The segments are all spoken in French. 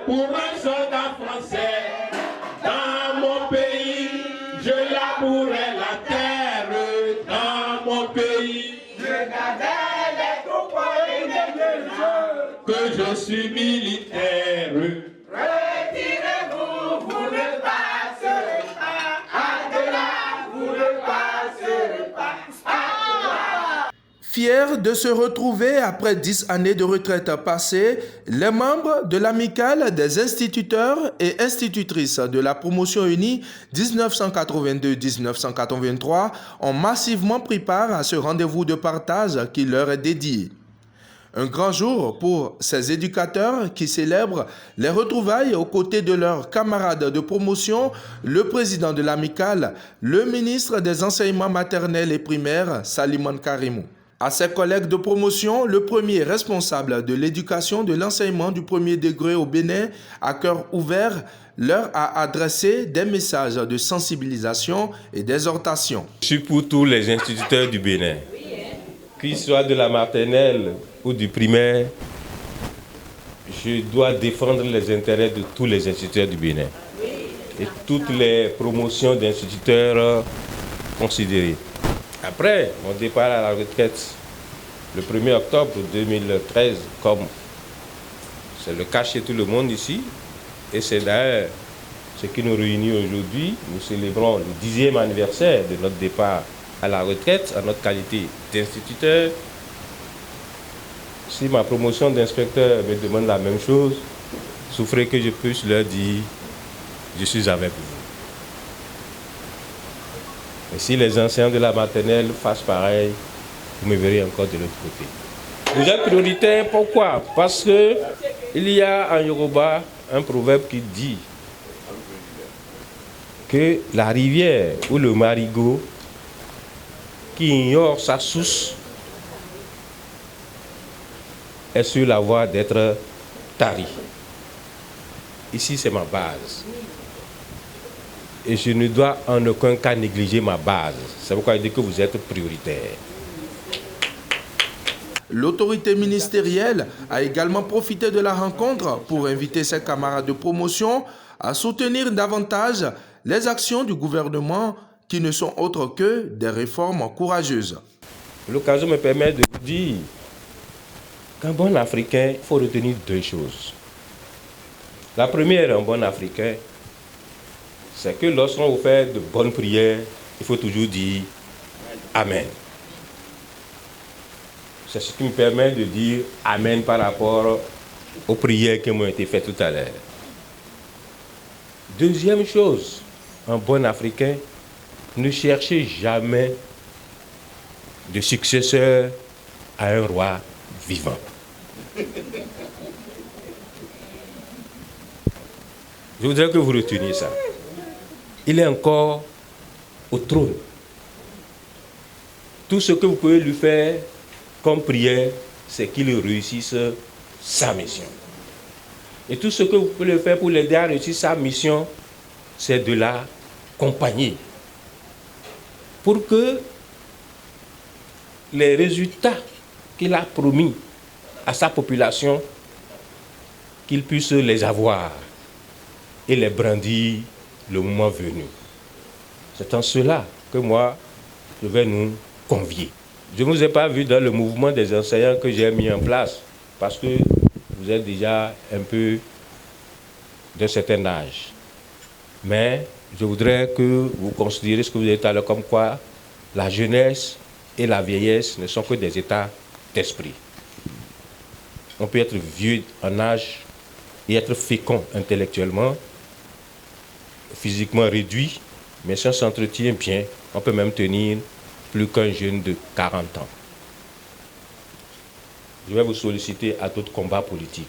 pour un soldat français. Dans mon pays, je labourais la terre. Dans mon pays, je gardais les troupeaux et les gens. Que je suis militaire. Retirez-vous, vous ne passerez pas. À-delà, vous ne passerez pas. Fiers de se retrouver après 10 années de retraite passées, les membres de l'amicale des instituteurs et institutrices de la promotion unie 1982-1983 ont massivement pris part à ce rendez-vous de partage qui leur est dédié. Un grand jour pour ces éducateurs qui célèbrent les retrouvailles aux côtés de leurs camarades de promotion, le président de l'amicale, le ministre des enseignements maternels et primaires, Salimane Karimou. À ses collègues de promotion, le premier responsable de l'éducation de l'enseignement du premier degré au Bénin, à cœur ouvert, leur a adressé des messages de sensibilisation et d'exhortation. Je suis pour tous les instituteurs du Bénin, qu'ils soient de la maternelle ou du primaire, je dois défendre les intérêts de tous les instituteurs du Bénin et toutes les promotions d'instituteurs considérées. Après mon départ à la retraite, le 1er octobre 2013, comme c'est le cas chez tout le monde ici, et c'est d'ailleurs ce qui nous réunit aujourd'hui, nous célébrons le 10e anniversaire de notre départ à la retraite en notre qualité d'instituteur. Si ma promotion d'inspecteur me demande la même chose, souffrez que je puisse leur dire, je suis avec vous. Et si les enseignants de la maternelle fassent pareil, vous me verrez encore de l'autre côté. Vous êtes prioritaire, pourquoi? Parce qu'il y a en Yoruba un proverbe qui dit que la rivière ou le marigot qui ignore sa source est sur la voie d'être tari. Ici, c'est ma base. Et je ne dois en aucun cas négliger ma base. C'est pourquoi je dis que vous êtes prioritaire. L'autorité ministérielle a également profité de la rencontre pour inviter ses camarades de promotion à soutenir davantage les actions du gouvernement qui ne sont autres que des réformes courageuses. L'occasion me permet de vous dire qu'un bon Africain, il faut retenir deux choses. La première, un bon Africain, c'est que lorsqu'on vous fait de bonnes prières, il faut toujours dire Amen. C'est ce qui me permet de dire Amen par rapport aux prières qui m'ont été faites tout à l'heure. Deuxième chose, un bon Africain, ne cherchez jamais de successeur à un roi vivant. Je voudrais que vous reteniez ça. Il est encore au trône. Tout ce que vous pouvez lui faire comme prière, c'est qu'il réussisse sa mission. Et tout ce que vous pouvez faire pour l'aider à réussir sa mission, c'est de l'accompagner. Pour que les résultats qu'il a promis à sa population, qu'il puisse les avoir et les brandir le moment venu. C'est en cela que moi, je vais nous convier. Je ne vous ai pas vu dans le mouvement des enseignants que j'ai mis en place, parce que vous êtes déjà un peu d'un certain âge. Mais je voudrais que vous considériez ce que vous avez dit à l'heure comme quoi la jeunesse et la vieillesse ne sont que des états d'esprit. On peut être vieux en âge et être fécond intellectuellement, physiquement réduit, mais si on s'entretient bien, on peut même tenir plus qu'un jeune de 40 ans. Je vais vous solliciter à d'autres combats politiques.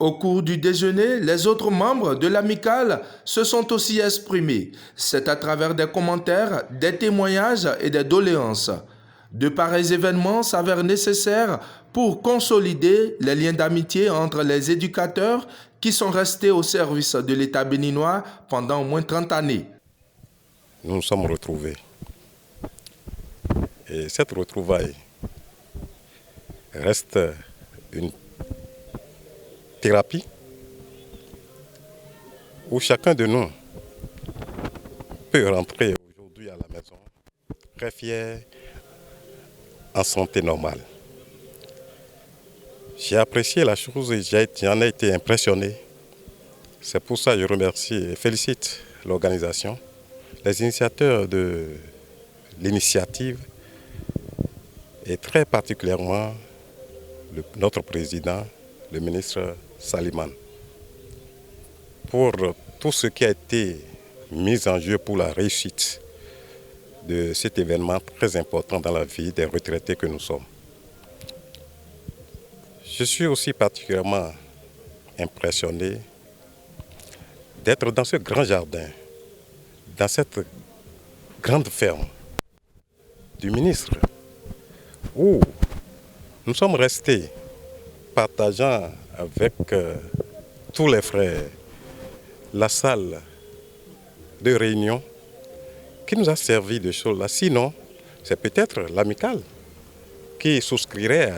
Au cours du déjeuner, les autres membres de l'amicale se sont aussi exprimés. C'est à travers des commentaires, des témoignages et des doléances. De pareils événements s'avèrent nécessaires pour consolider les liens d'amitié entre les éducateurs qui sont restés au service de l'État béninois pendant au moins 30 années. Nous nous sommes retrouvés. Et cette retrouvaille reste une thérapie où chacun de nous peut rentrer aujourd'hui à la maison très fier, en santé normale. J'ai apprécié la chose et j'en ai été impressionné. C'est pour ça que je remercie et félicite l'organisation, les initiateurs de l'initiative et très particulièrement notre président, le ministre Saliman, pour tout ce qui a été mis en jeu pour la réussite de cet événement très important dans la vie des retraités que nous sommes. Je suis aussi particulièrement impressionné d'être dans ce grand jardin, dans cette grande ferme du ministre, où nous sommes restés partageant avec tous les frères la salle de réunion qui nous a servi de choses là. Sinon, c'est peut-être l'amicale qui souscrirait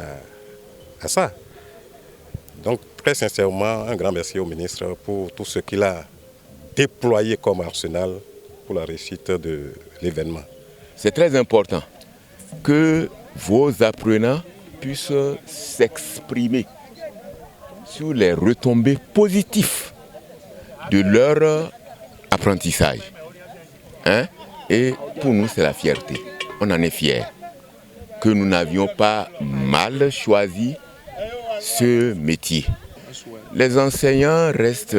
à ça. Donc, très sincèrement, un grand merci au ministre pour tout ce qu'il a déployé comme arsenal pour la réussite de l'événement. C'est très important que vos apprenants puissent s'exprimer sur les retombées positives de leur apprentissage. Et pour nous, c'est la fierté. On en est fiers que nous n'avions pas mal choisi ce métier. Les enseignants restent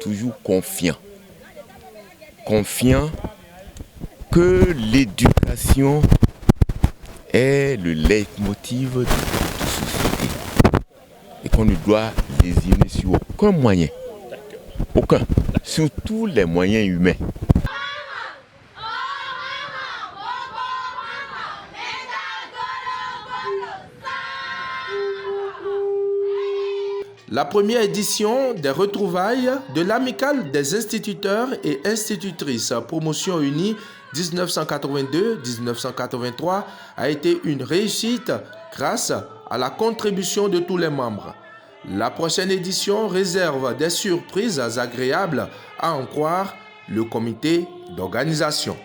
toujours confiants que l'éducation est le leitmotiv de toute société et qu'on ne doit lésiner sur aucun moyen, aucun, surtout les moyens humains. La première édition des retrouvailles de l'Amicale des instituteurs et institutrices Promotion Unie 1982-1983 a été une réussite grâce à la contribution de tous les membres. La prochaine édition réserve des surprises agréables à en croire le comité d'organisation.